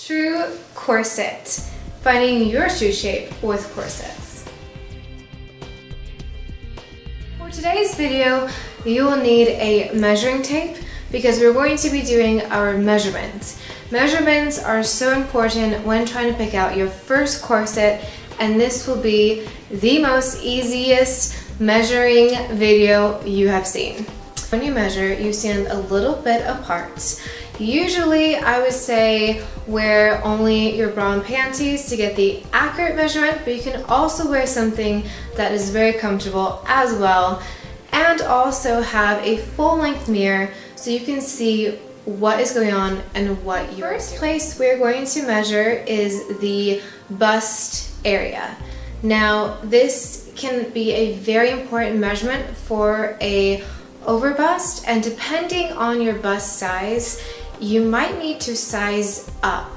True corset, finding your true shape with corsets. For today's video, you will need a measuring tape because we're going to be doing our measurements. Measurements are so important when trying to pick out your first corset, and this will be the most easiest measuring video you have seen. When you measure, you stand a little bit apart. Usually, I would say wear only your bra and panties to get the accurate measurement, but you can also wear something that is very comfortable as well, and also have a full-length mirror so you can see what is going on and what you are doing. First place we're going to measure is the bust area. Now, this can be a very important measurement for a overbust, and depending on your bust size, you might need to size up.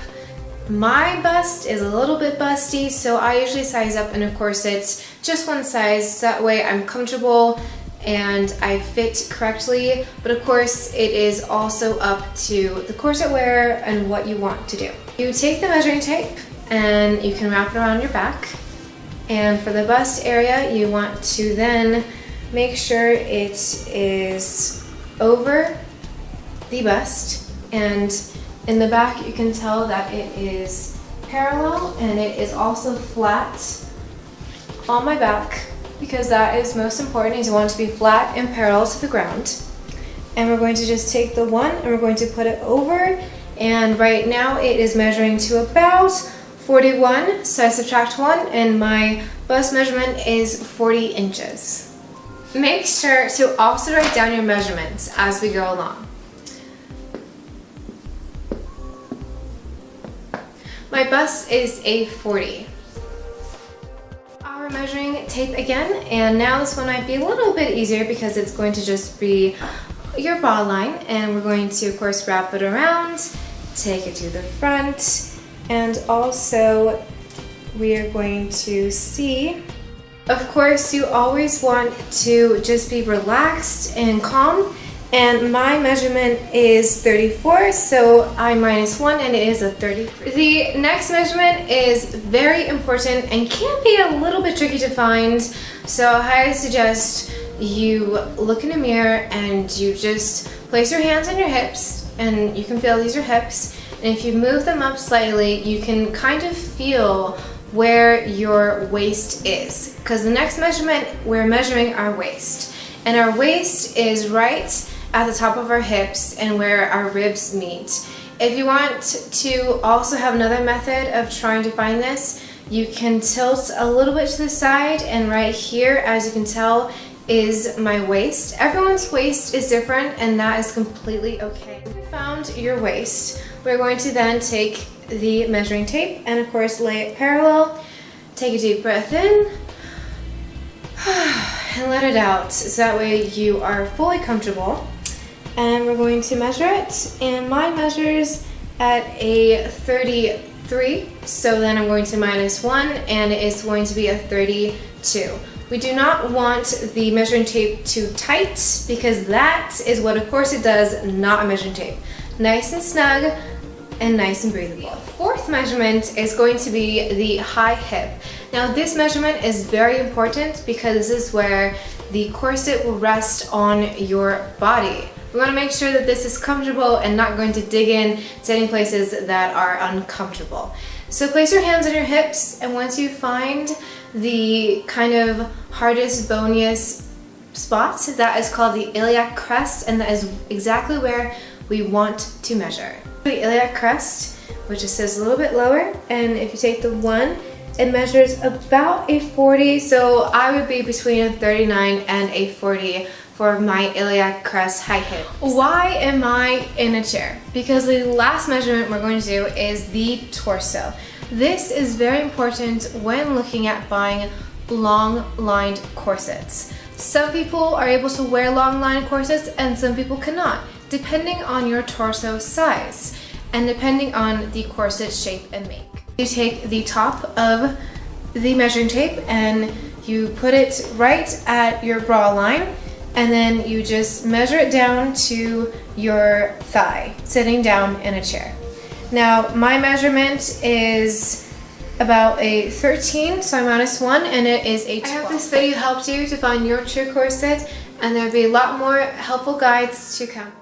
My bust is a little bit busty, so I usually size up in a corset just one size, so that way I'm comfortable and I fit correctly. But of course, it is also up to the corset wearer and what you want to do. You take the measuring tape and you can wrap it around your back, and for the bust area, you want to then make sure it is over the bust, and in the back you can tell that it is parallel and it is also flat on my back, because that is most important, is you want it to be flat and parallel to the ground. And we're going to just take the one and we're going to put it over, and right now it is measuring to about 41, so I subtract 1 and my bust measurement is 40 inches. Make sure to also write down your measurements as we go along. My bust is a 40. Our measuring tape again, and now this one might be a little bit easier because it's going to just be your bra line, and we're going to of course wrap it around, take it to the front, and also we are going to see. Of course, you always want to just be relaxed and calm, and my measurement is 34, so I minus 1 and it is a 33. The next measurement is very important and can be a little bit tricky to find, so I highly suggest you look in a mirror and you just place your hands on your hips, and you can feel these are hips, and if you move them up slightly, you can kind of feel where your waist is, because the next measurement, we're measuring our waist, and our waist is right at the top of our hips and where our ribs meet. If you want to also have another method of trying to find this, you can tilt a little bit to the side, and right here, as you can tell, is my waist. Everyone's waist is different, and that is completely okay. If you found your waist, we're going to then take the measuring tape and of course lay it parallel. Take a deep breath in and let it out, so that way you are fully comfortable. And we're going to measure it, and mine measures at a 33, so then I'm going to minus 1 and it is going to be a 32. We do not want the measuring tape too tight, because that is what a corset does, not a measuring tape. Nice and snug and nice and breathable. Fourth measurement is going to be the high hip. Now, this measurement is very important because this is where the corset will rest on your body. We want to make sure that this is comfortable and not going to dig in to any places that are uncomfortable. So place your hands on your hips, and once you find the kind of hardest, boniest spot, that is called the iliac crest, and that is exactly where we want to measure. The iliac crest, which just says a little bit lower, and if you take the 1, it measures about a 40, so I would be between a 39 and a 40 for my iliac crest high hip. Why am I in a chair? Because the last measurement we're going to do is the torso. This is very important when looking at buying long-lined corsets. Some people are able to wear long-lined corsets and some people cannot, depending on your torso size and depending on the corset shape and make. You take the top of the measuring tape and you put it right at your bra line, and then you just measure it down to your thigh, sitting down in a chair. Now my measurement is about a 13, so I -1, and it is a 12. I hope this video helped you to find your true corset, and there'll be a lot more helpful guides to come.